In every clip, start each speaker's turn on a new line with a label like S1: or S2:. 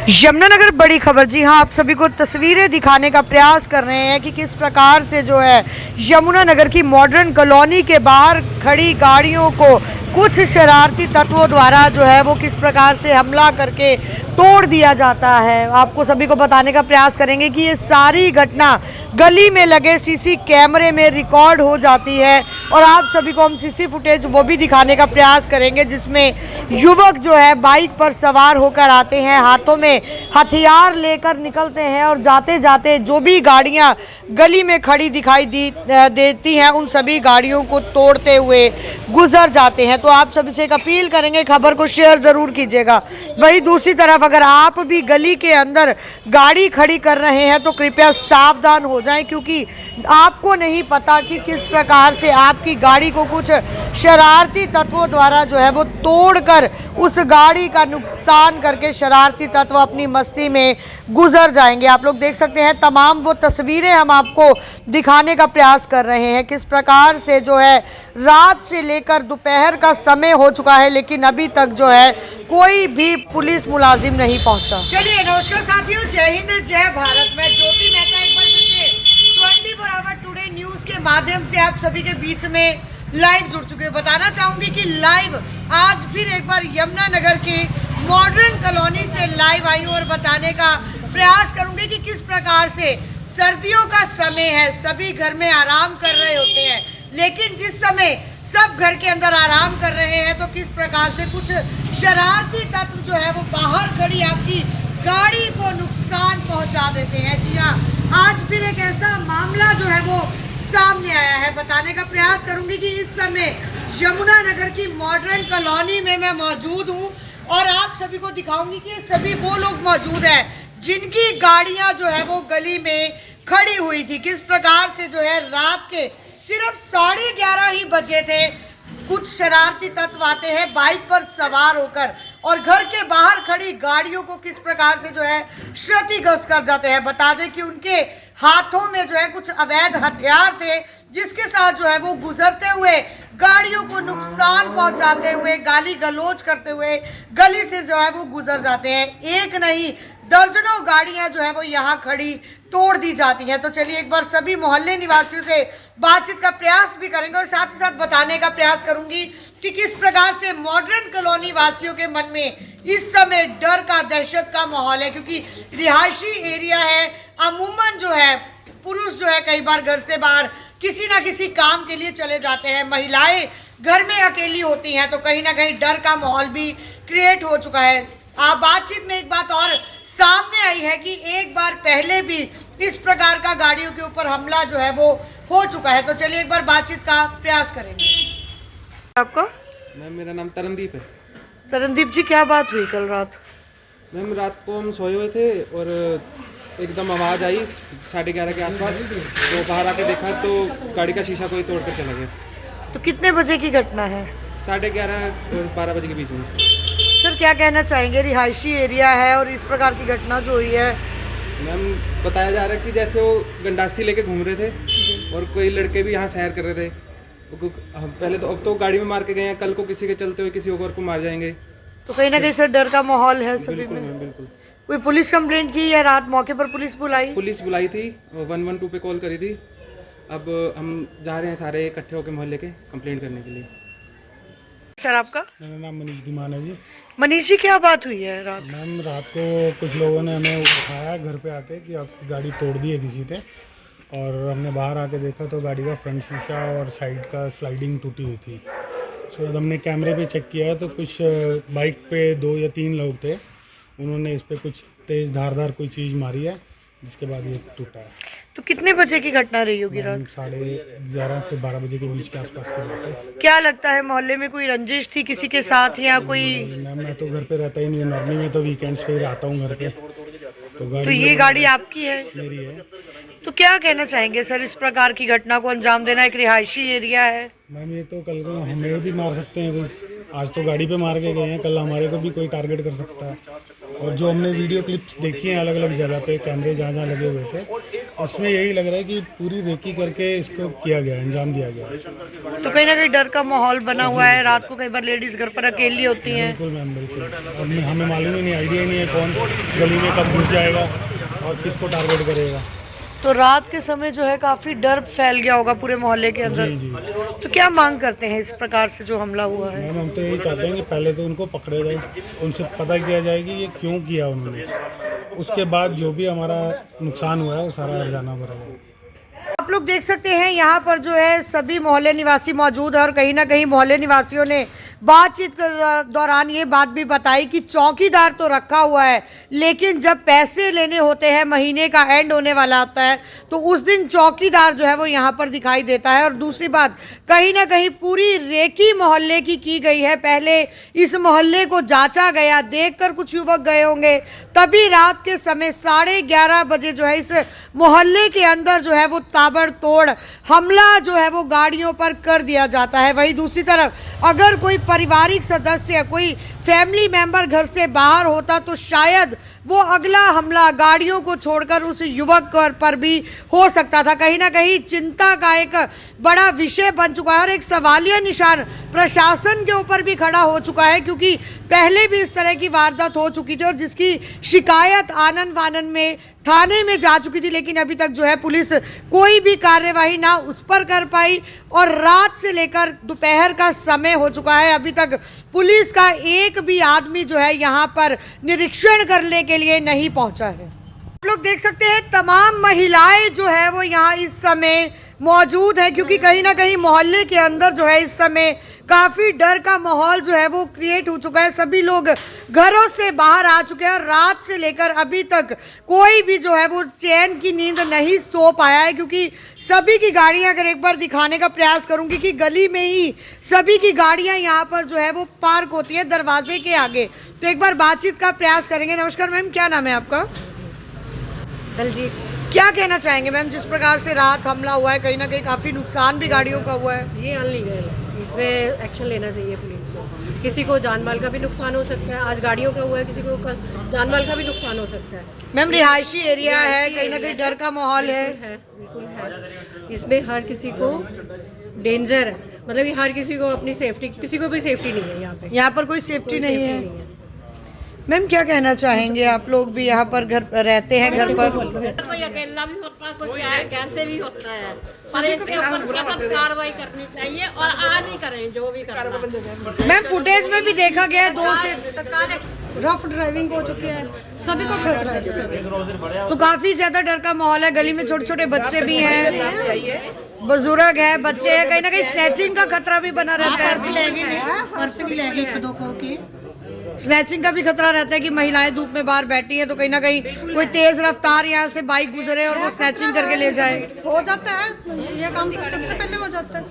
S1: यमुनानगर बड़ी खबर। जी हां, आप सभी को तस्वीरें दिखाने का प्रयास कर रहे हैं कि किस प्रकार से जो है यमुनानगर की मॉडर्न कॉलोनी के बाहर खड़ी गाड़ियों को कुछ शरारती तत्वों द्वारा जो है वो किस प्रकार से हमला करके तोड़ दिया जाता है। आपको सभी को बताने का प्रयास करेंगे कि ये सारी घटना गली में लगे सीसी कैमरे में रिकॉर्ड हो जाती है और आप सभी को हम सीसी फुटेज वो भी दिखाने का प्रयास करेंगे जिसमें युवक जो है बाइक पर सवार होकर आते हैं, हाथों में हथियार लेकर निकलते हैं और जाते जाते जो भी गाड़ियां गली में खड़ी दिखाई देती हैं उन सभी गाड़ियों को तोड़ते हुए गुजर जाते हैं। तो आप सभी से एक अपील करेंगे, खबर को शेयर ज़रूर कीजिएगा। वहीं दूसरी तरफ अगर आप भी गली के अंदर गाड़ी खड़ी कर रहे हैं तो कृपया सावधान हो जाएं, क्योंकि आपको नहीं पता कि किस प्रकार से आपकी गाड़ी को कुछ शरारती तत्वों द्वारा जो है वो तोड़कर उस गाड़ी का नुकसान करके शरारती तत्व अपनी मस्ती में गुजर जाएंगे। आप लोग देख सकते हैं तमाम वो तस्वीरें हम आपको दिखाने का प्रयास कर रहे हैं किस प्रकार से जो है रात से लेकर दोपहर का समय हो चुका है लेकिन अभी तक जो है कोई भी पुलिस मुलाजिम नहीं पहुंचा। चलिए नमस्कार साथियों, जय हिंद जय भारत। मैं ज्योति मेहता एक बार फिर से 24 आवर टुडे न्यूज के माध्यम से आप सभी के बीच में लाइव जुड़ चुके हैं। बताना चाहूंगी कि लाइव आज फिर एक बार यमुनानगर की मॉडर्न कॉलोनी से लाइव आई हूँ और बताने का प्रयास करूंगी कि किस प्रकार से सर्दियों का समय है, सभी घर में आराम कर रहे होते हैं, लेकिन जिस समय सब घर के अंदर आराम कर रहे हैं तो किस प्रकार से कुछ शरारती तत्व जो है वो बाहर खड़ी आपकी गाड़ी को नुकसान पहुंचा देते हैं। जी हाँ, आज फिर एक ऐसा मामला जो है वो सामने आया है। बताने का प्रयास करूंगी कि इस समय यमुनानगर की मॉडर्न कॉलोनी में मैं मौजूद हूं और आप सभी को दिखाऊंगी कि सभी वो लोग मौजूद हैं जिनकी गाड़ियां जो है वो गली में खड़ी हुई थी। किस प्रकार से जो है रात के सिर्फ 11:30 ही बजे थे, कुछ शरारती तत्व आते हैं बाइक पर सवार होकर और घर के बाहर खड़ी गाड़ियों को किस प्रकार से जो है क्षतिग्रस्त कर जाते हैं। बता दें कि उनके हाथों में जो है कुछ अवैध हथियार थे जिसके साथ जो है वो गुजरते हुए गाड़ियों को नुकसान पहुंचाते हुए गाली गलौज करते हुए गली से जो है वो गुजर जाते हैं। एक नहीं दर्जनों गाड़ियां जो है वो यहाँ खड़ी तोड़ दी जाती हैं। तो चलिए एक बार सभी मोहल्ले निवासियों से बातचीत का प्रयास भी करेंगे और साथ ही साथ बताने का प्रयास करूंगी कि किस प्रकार से मॉडर्न कॉलोनी वासियों के मन में इस समय डर का, दहशत का माहौल है, क्योंकि रिहायशी एरिया है। अमूमन जो है पुरुष जो है कई बार घर से बाहर किसी ना किसी काम के लिए चले जाते हैं, महिलाएं घर में अकेली होती हैं, तो कहीं ना कहीं डर का माहौल भी क्रिएट हो चुका है। आप बातचीत में एक बात और सामने आई है कि एक बार पहले भी इस प्रकार का गाड़ियों के ऊपर हमला जो है वो हो चुका है। तो चलिए एक बार बातचीत का प्रयास करेंगे। आपका?
S2: मैम मेरा नाम तरनदीप है।
S1: तरनदीप जी, क्या बात हुई कल रात?
S2: मैम रात को हम सोए हुए थे और एकदम आवाज़ आई 11:30 के आसपास, तो बाहर आके देखा तो गाड़ी का शीशा कोई तोड़ कर चला गया।
S1: तो कितने बजे की घटना है?
S2: 11:30 और 12 बजे के बीच में।
S1: सर क्या कहना चाहेंगे, रिहायशी एरिया है और इस प्रकार की घटना जो हुई है?
S2: मैम बताया जा रहा है कि जैसे वो गंडासी लेके घूम रहे थे और कोई लड़के भी यहाँ सैर कर रहे थे। पहले तो अब तो गाड़ी में मार के गए हैं, कल को किसी के चलते हुए किसी और को मार जाएंगे।
S1: तो कहीं ना कहीं सर डर का माहौल है सभी
S2: बिल्कुल
S1: में।
S2: मैम बिल्कुल।
S1: कोई पुलिस कंप्लेंट की या रात मौके पर पुलिस बुलाई?
S2: पुलिस बुलाई थी, 112 पे कॉल करी थी। अब हम जा रहे हैं सारे इकट्ठे होकर मोहल्ले के कंप्लेंट करने के लिए।
S1: सर आपका?
S3: मेरा नाम मनीष धीमान है जी।
S1: मनीष जी, क्या बात हुई है रात?
S3: मैम रात को कुछ लोगों ने हमें उठाया घर पे आके कि आपकी गाड़ी तोड़ दी है किसी ने, और हमने बाहर आके देखा तो गाड़ी का फ्रंट शीशा और साइड का स्लाइडिंग टूटी हुई थी। उसके बाद हमने कैमरे पे चेक किया तो कुछ बाइक पे 2 या 3 लोग थे, उन्होंने इस पर कुछ तेज़ धारदार कोई चीज़ मारी है जिसके बाद ये टूटा है।
S1: तो कितने बजे की घटना रही होगी रात?
S3: 11:30 से 12 बजे के बीच के आसपास की बात है।
S1: क्या लगता है मोहल्ले में कोई रंजिश थी किसी के साथ या कोई?
S3: मैम मैं तो घर पे रहता ही नहीं हूँ, नॉर्मली मैं तो वीकेंड्स पे ही आता हूँ घर पे।
S1: तो ये गाड़ी आपकी है?
S3: मेरी है।
S1: तो क्या कहना चाहेंगे सर, इस प्रकार की घटना को अंजाम देना, एक रिहायशी एरिया है?
S3: मैम ये तो कल को हमें भी मार सकते हैं कोई, आज तो गाड़ी पे मार के गए हैं, कल हमारे को भी कोई टारगेट कर सकता है। और जो हमने वीडियो क्लिप्स देखी हैं अलग अलग जगह पे कैमरे जहाँ जहाँ लगे हुए थे, उसमें यही लग रहा है कि पूरी रेकी करके इसको किया गया, अंजाम दिया गया।
S1: तो कहीं ना कहीं डर का माहौल बना हुआ है। रात को कई बार लेडीज घर पर अकेली होती हैं।
S3: बिल्कुल मैम, बिल्कुल। अब हमें मालूम ही नहीं, आइडिया ही नहीं है कौन गली में कब घुस जाएगा और किसको टारगेट करेगा।
S1: तो रात के समय जो है काफी डर फैल गया होगा पूरे मोहल्ले के अंदर।
S3: जी जी
S1: तो क्या मांग करते हैं इस प्रकार से जो हमला हुआ है?
S3: मैम, हम तो यही चाहते हैं कि पहले तो उनको पकड़े जाए, उनसे पता किया जाए कि ये क्यों किया उन्होंने। उसके बाद जो भी हमारा नुकसान हुआ है वो सारा हर्जाना भरा जाए।
S1: आप लोग देख सकते हैं यहाँ पर जो है सभी मोहल्ले निवासी मौजूद है और कहीं ना कहीं मोहल्ले निवासियों ने बातचीत के दौरान ये बात भी बताई कि चौकीदार तो रखा हुआ है, लेकिन जब पैसे लेने होते हैं, महीने का एंड होने वाला होता है, तो उस दिन चौकीदार जो है वो यहाँ पर दिखाई देता है। और दूसरी बात, कहीं ना कहीं पूरी रेकी मोहल्ले की गई है। पहले इस मोहल्ले को जांचा गया, देखकर कुछ युवक गए होंगे, तभी रात के समय 11:30 बजे जो है इस मोहल्ले के अंदर जो है वो ताबड़तोड़ हमला जो है वो गाड़ियों पर कर दिया जाता है। वहीं दूसरी तरफ अगर कोई पारिवारिक सदस्य, कोई फैमिली मेंबर घर से बाहर होता तो शायद वो अगला हमला गाड़ियों को छोड़कर उस युवक पर भी हो सकता था। कहीं ना कहीं चिंता का एक बड़ा विषय बन चुका है और एक सवालिया निशान प्रशासन के ऊपर भी खड़ा हो चुका है, क्योंकि पहले भी इस तरह की वारदात हो चुकी थी और जिसकी शिकायत आनन फानन में थाने में जा चुकी थी, लेकिन अभी तक जो है पुलिस कोई भी कार्यवाही ना उस पर कर पाई और रात से लेकर दोपहर का समय हो चुका है, अभी तक पुलिस का एक भी आदमी जो है यहाँ पर निरीक्षण करने के लिए नहीं पहुंचा है। आप लोग देख सकते हैं तमाम महिलाएं जो है वो यहाँ इस समय मौजूद है, क्योंकि कहीं ना कहीं मोहल्ले के अंदर जो है इस समय काफी डर का माहौल जो है वो क्रिएट हो चुका है। सभी लोग घरों से बाहर आ चुके हैं और रात से लेकर अभी तक कोई भी जो है वो चैन की नींद नहीं सो पाया है, क्योंकि सभी की गाड़ियां, अगर एक बार दिखाने का प्रयास करूंगी कि गली में ही सभी की गाड़ियां यहाँ पर जो है वो पार्क होती है दरवाजे के आगे। तो एक बार बातचीत का प्रयास करेंगे। नमस्कार मैम, क्या नाम है आपका?
S4: दलजीत।
S1: क्या कहना चाहेंगे मैम, जिस प्रकार से रात हमला हुआ है, कहीं ना कहीं काफी नुकसान भी गाड़ियों का हुआ है?
S4: ये अनलीगल है, इसमें एक्शन लेना चाहिए पुलिस को। किसी को जान माल का भी नुकसान हो सकता है, आज गाड़ियों का हुआ है, किसी को कल जान माल का भी नुकसान हो सकता है।
S1: मैम रिहायशी एरिया है, कहीं ना कहीं डर का माहौल है।
S4: बिल्कुल है। इसमें हर किसी को डेंजर है, मतलब कि हर किसी को अपनी सेफ्टी, किसी को भी सेफ्टी नहीं है यहाँ पे।
S1: यहाँ पर कोई सेफ्टी नहीं है। मैम क्या कहना चाहेंगे, आप लोग भी यहाँ पर घर रहते हैं, घर पर?
S5: कोई अकेला भी होता है, कोई कैसे भी होता है, पर इसके ऊपर सख्त कार्रवाई करनी चाहिए और आज ही करें जो भी करना है।
S1: मैम फुटेज में भी देखा गया है 2 से
S6: रफ ड्राइविंग हो चुकी है, सभी को खतरा है इससे।
S1: तो काफी ज्यादा डर का माहौल है। गली में छोटे छोटे बच्चे भी हैं, बुजुर्ग है, बच्चे हैं, कहीं ना कहीं स्नैचिंग का खतरा भी बना रहता है।
S6: पर्स भी ले गए 1-2 को की।
S1: स्नैचिंग का भी खतरा रहता है कि महिलाएं धूप में बाहर बैठी हैं तो कहीं ना कहीं कोई तेज रफ्तार यहाँ से बाइक गुजरे और वो स्नैचिंग करके ले जाए।
S6: हो जाता है, ये काम तो सबसे पहले हो जाता है,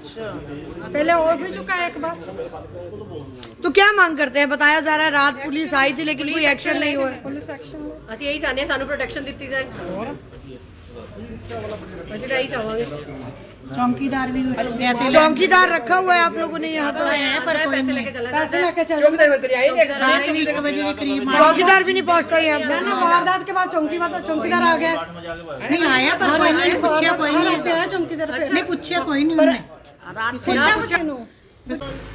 S6: पहले हो भी चुका है एक बार।
S1: तो क्या मांग करते हैं? बताया जा रहा है रात पुलिस आई थी लेकिन कोई एक्शन नहीं हुआ है।
S6: पुलिस एक्शन
S4: ਅਸੀਂ यही चाहते हैं, सानू प्रोटेक्शन दी जाए, ਅਸੀਂ ਤਾਂ ਇਹੀ ਚਾਹਾਂਗੇ।
S6: चौकीदार भी पैसे
S1: चौकीदार रखा हुआ है आप लोगों ने यहाँ पर?
S6: पर कोई
S4: पैसे
S6: नहीं।
S4: लेके चला
S6: पैसे
S4: जाता है।
S6: लेके चल रात में 1 बजे के करीब
S1: चौकीदार भी नहीं पहुँचता यहाँ पर?
S6: वारदात के बाद चौकीदार आ गया, नहीं आया पर कोई नहीं पूछा, कोई नहीं चौकीदार नहीं पूछा, कोई नहीं पूछा।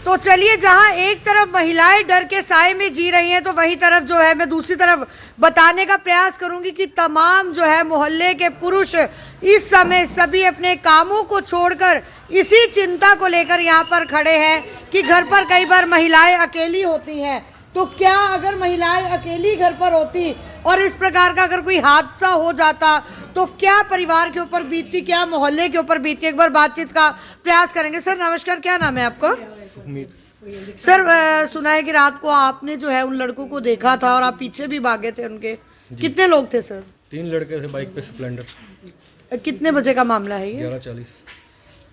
S1: तो चलिए, जहां एक तरफ महिलाएं डर के साए में जी रही हैं तो वहीं तरफ जो है मैं दूसरी तरफ बताने का प्रयास करूंगी कि तमाम जो है मोहल्ले के पुरुष इस समय सभी अपने कामों को छोड़कर इसी चिंता को लेकर यहाँ पर खड़े हैं कि घर पर कई बार महिलाएं अकेली होती हैं। तो क्या अगर महिलाएं अकेली घर पर होती और इस प्रकार का अगर कोई हादसा हो जाता तो क्या परिवार के ऊपर बीतती, क्या मोहल्ले के ऊपर बीतती? एक बार बातचीत का प्रयास करेंगे। सर नमस्कार, क्या नाम है आपका? सर सुना है कि रात को आपने जो है उन लड़कों को देखा था और आप पीछे भी भागे थे उनके, कितने लोग थे सर?
S7: 3 लड़के थे बाइक पे, स्प्लेंडर।
S1: कितने बजे का मामला है ये?
S7: 11:40।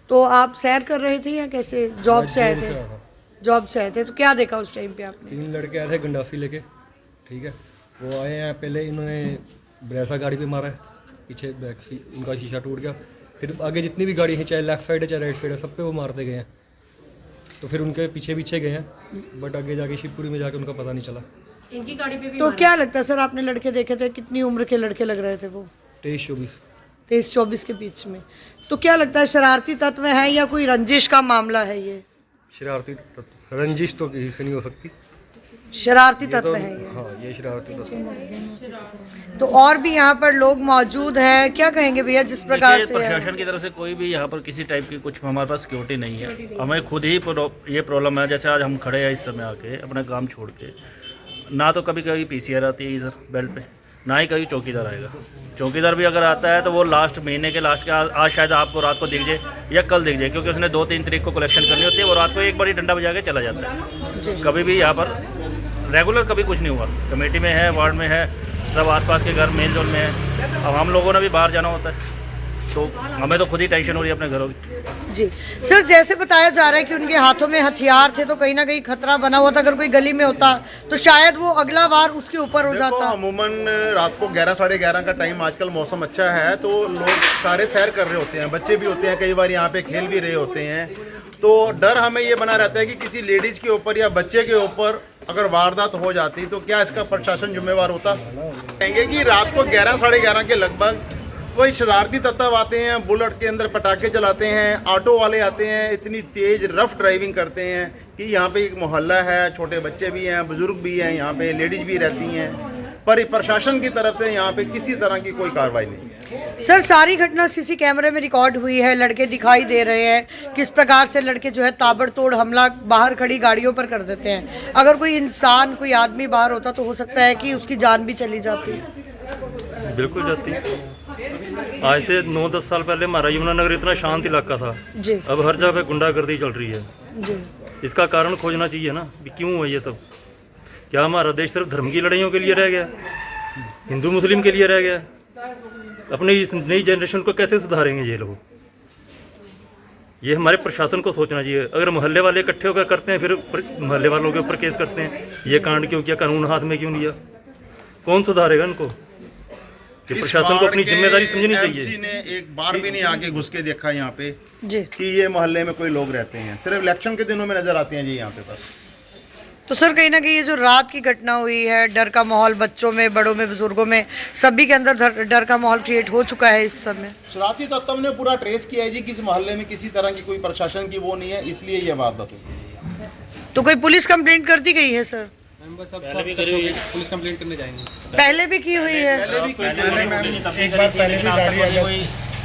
S1: तो आप सैर कर रहे थे या कैसे? जॉब से आए थे? जॉब से आए थे। तो क्या देखा उस टाइम पे आपने?
S7: 3 लड़के आए थे गंडासी लेके, ठीक है। वो आए हैं, पहले इन्होंने ब्रेसा गाड़ी पे मारा है, पीछे बैक उनका शीशा टूट गया। फिर आगे जितनी भी गाड़ी है, चाहे लेफ्ट साइड है चाहे राइट साइड है, सब पे वो मारते गए हैं। तो फिर उनके पीछे पीछे गए हैं, बट आगे जाके शिवपुरी में जाके उनका पता नहीं चला।
S4: इनकी गाड़ी पे भी
S1: तो क्या लगता है सर, आपने लड़के देखे थे, कितनी उम्र के लड़के लग रहे थे वो?
S7: 23-24।
S1: 23-24 के बीच में। तो क्या लगता है शरारती तत्व है या कोई रंजिश का मामला है ये?
S7: शरारती तत्व, रंजिश तो किसी से नहीं हो सकती।
S1: शरारती तत्व है ये।
S7: हाँ, ये शरारती तत्व।
S1: तो और भी यहाँ पर लोग मौजूद हैं, क्या कहेंगे भैया जिस प्रकार
S8: देखिए,
S1: से है?
S8: प्रशासन की तरफ से कोई भी यहाँ पर किसी टाइप की कुछ हमारे पास सिक्योरिटी नहीं है। हमें खुद ही ये प्रॉब्लम है। जैसे आज हम खड़े हैं इस समय आके अपना काम छोड़ के, ना तो कभी कभी पीसीआर आती है इधर बेल्ट पे, ना ही कभी चौकीदार आएगा। चौकीदार भी अगर आता है तो वो लास्ट महीने के लास्ट के आज शायद आपको रात को दिख जाए या कल दिख जाए, क्योंकि उसने 2-3 तारीख को कलेक्शन करनी होती है। वो रात को एक बारी डंडा बजा के चला जाता है। कभी भी यहाँ पर रेगुलर कभी कुछ नहीं हुआ। कमेटी में है, वार्ड में है, सब आसपास के घर मेल जोल में है। अब हम लोगों ने भी बाहर जाना होता है तो हमें तो खुद ही टेंशन हो रही है अपने घरों की।
S1: जी सर, जैसे बताया जा रहा है कि उनके हाथों में हथियार थे तो कहीं ना कहीं खतरा बना हुआ था। अगर कोई गली में होता तो शायद वो अगला वार उसके ऊपर हो जाता।
S9: अमूमन रात को 11 साढ़े 11 का टाइम, आजकल मौसम अच्छा है तो लोग सारे सैर कर रहे होते हैं, बच्चे भी होते हैं, कई बार यहाँ पे खेल भी रहे होते हैं। तो डर हमें ये बना रहता है कि किसी लेडीज के ऊपर या बच्चे के ऊपर अगर वारदात हो जाती तो क्या इसका प्रशासन जिम्मेवार होता? कहेंगे कि रात को 11 साढ़े 11 के लगभग कोई शरारती तत्व आते हैं, बुलेट के अंदर पटाखे चलाते हैं, ऑटो वाले आते हैं, इतनी तेज रफ ड्राइविंग करते हैं कि यहाँ पे एक मोहल्ला है, छोटे बच्चे भी हैं, बुजुर्ग भी हैं, यहाँ पे लेडीज भी रहती हैं, पर प्रशासन की तरफ से यहाँ पे किसी तरह की कोई कार्रवाई नहीं है।
S1: सर, सारी घटना सीसी कैमरे में रिकॉर्ड हुई है, लड़के दिखाई दे रहे हैं किस प्रकार से लड़के जो है ताबड़तोड़ हमला बाहर खड़ी गाड़ियों पर कर देते हैं। अगर कोई इंसान, कोई आदमी बाहर होता तो हो सकता है कि उसकी जान भी चली जाती।
S10: बिल्कुल जाती। आज से 9-10 साल पहले हमारा यमुनानगर इतना शांत इलाका था
S1: जी।
S10: अब हर जगह पे गुंडागर्दी चल रही है
S1: जी।
S10: इसका कारण खोजना चाहिए ना कि क्यों है ये सब। क्या हमारा देश सिर्फ धर्म की लड़ाइयों के लिए रह गया, हिंदू मुस्लिम के लिए रह गया? अपनी इस नई जनरेशन को कैसे सुधारेंगे ये लोग? ये हमारे प्रशासन को सोचना चाहिए। अगर मोहल्ले वाले इकट्ठे होकर करते हैं फिर मोहल्ले वालों के ऊपर केस करते हैं, ये कांड क्यों किया, कानून हाथ में क्यों लिया? कौन सुधारेगा इनको? कि प्रशासन को अपनी जिम्मेदारी समझनी चाहिए।
S9: MC ने एक बार भी नहीं आके घुस के देखा यहाँ पे
S1: जी
S9: कि ये मोहल्ले में कोई लोग रहते हैं, सिर्फ इलेक्शन के दिनों में नजर आते हैं जी यहाँ पे बस।
S1: तो सर, कहीं ना कहीं ये जो रात की घटना हुई है, डर का माहौल बच्चों में, बड़ों में, बुजुर्गों में, सभी के अंदर डर का माहौल क्रिएट हो चुका है इस समय।
S9: शरारती तत्व ने पूरा ट्रेस किया है जी, किस मोहल्ले में किसी तरह की कोई प्रशासन की वो नहीं है, इसलिए ये वारदात हुई।
S1: तो कोई पुलिस कंप्लेंट कर दी गई है सर?
S2: बस अब सब पुलिस कंप्लेंट करने जाएंगे।
S1: पहले भी की हुई है?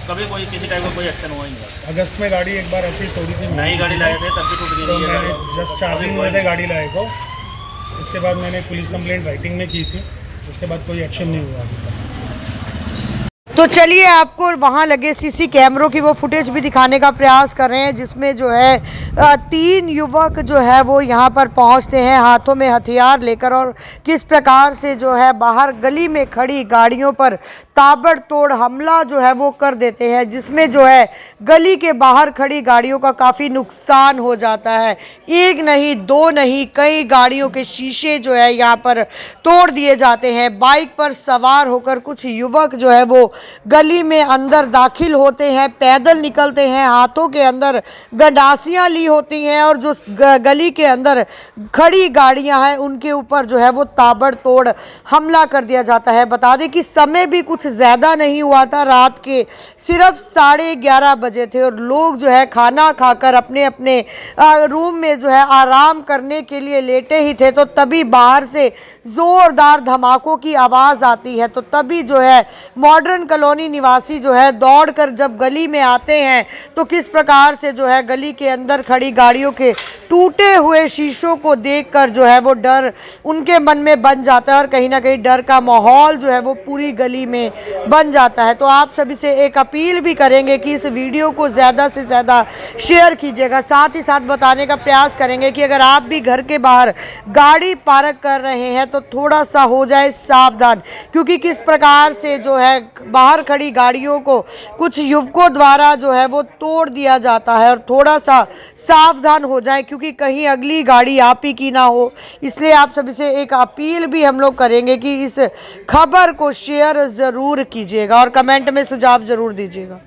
S8: कभी कोई किसी टाइप का कोई एक्शन हुआ ही नहीं।
S3: अगस्त में गाड़ी एक बार ऐसी तोड़ी थी,
S8: नई गाड़ी लाए थे तब भी टूट गई
S3: तो
S8: थी ये
S3: मैंने
S8: गाड़ी।
S3: जस्ट 4 दिन हुए थे गाड़ी लाए को। उसके बाद मैंने पुलिस कंप्लेंट राइटिंग में की थी, उसके बाद कोई एक्शन नहीं हुआ अभी तक।
S1: तो चलिए आपको वहाँ लगे सीसी कैमरों की वो फुटेज भी दिखाने का प्रयास कर रहे हैं, जिसमें जो है 3 युवक जो है वो यहाँ पर पहुँचते हैं हाथों में हथियार लेकर, और किस प्रकार से जो है बाहर गली में खड़ी गाड़ियों पर ताबड़तोड़ हमला जो है वो कर देते हैं, जिसमें जो है गली के बाहर खड़ी गाड़ियों का काफ़ी नुकसान हो जाता है। एक नहीं, 2 नहीं, कई गाड़ियों के शीशे जो है यहाँ पर तोड़ दिए जाते हैं। बाइक पर सवार होकर कुछ युवक जो है वो गली में अंदर दाखिल होते हैं, पैदल निकलते हैं, हाथों के अंदर गंडासियाँ ली होती हैं, और जो गली के अंदर खड़ी गाड़ियाँ हैं उनके ऊपर जो है वो ताबड़तोड़ हमला कर दिया जाता है। बता दें कि समय भी कुछ ज़्यादा नहीं हुआ था, रात के सिर्फ 11:30 बजे थे, और लोग जो है खाना खाकर अपने अपने रूम में जो है आराम करने के लिए लेटे ही थे, तो तभी बाहर से ज़ोरदार धमाकों की आवाज़ आती है। तो तभी जो है मॉडर्न कॉलोनी निवासी जो है दौड़कर जब गली में आते हैं तो किस प्रकार से जो है गली के अंदर खड़ी गाड़ियों के टूटे हुए शीशों को देखकर जो है वो डर उनके मन में बन जाता है, और कहीं ना कहीं डर का माहौल जो है वो पूरी गली में बन जाता है। तो आप सभी से एक अपील भी करेंगे कि इस वीडियो को ज़्यादा से ज़्यादा शेयर कीजिएगा। साथ ही साथ बताने का प्रयास करेंगे कि अगर आप भी घर के बाहर गाड़ी पार्क कर रहे हैं तो थोड़ा सा हो जाए सावधान, क्योंकि किस प्रकार से जो है बाहर खड़ी गाड़ियों को कुछ युवकों द्वारा जो है वो तोड़ दिया जाता है, और थोड़ा सा सावधान हो जाए क्योंकि कहीं अगली गाड़ी आप ही की ना हो। इसलिए आप सभी से एक अपील भी हम लोग करेंगे कि इस खबर को शेयर ज़रूर कीजिएगा और कमेंट में सुझाव ज़रूर दीजिएगा।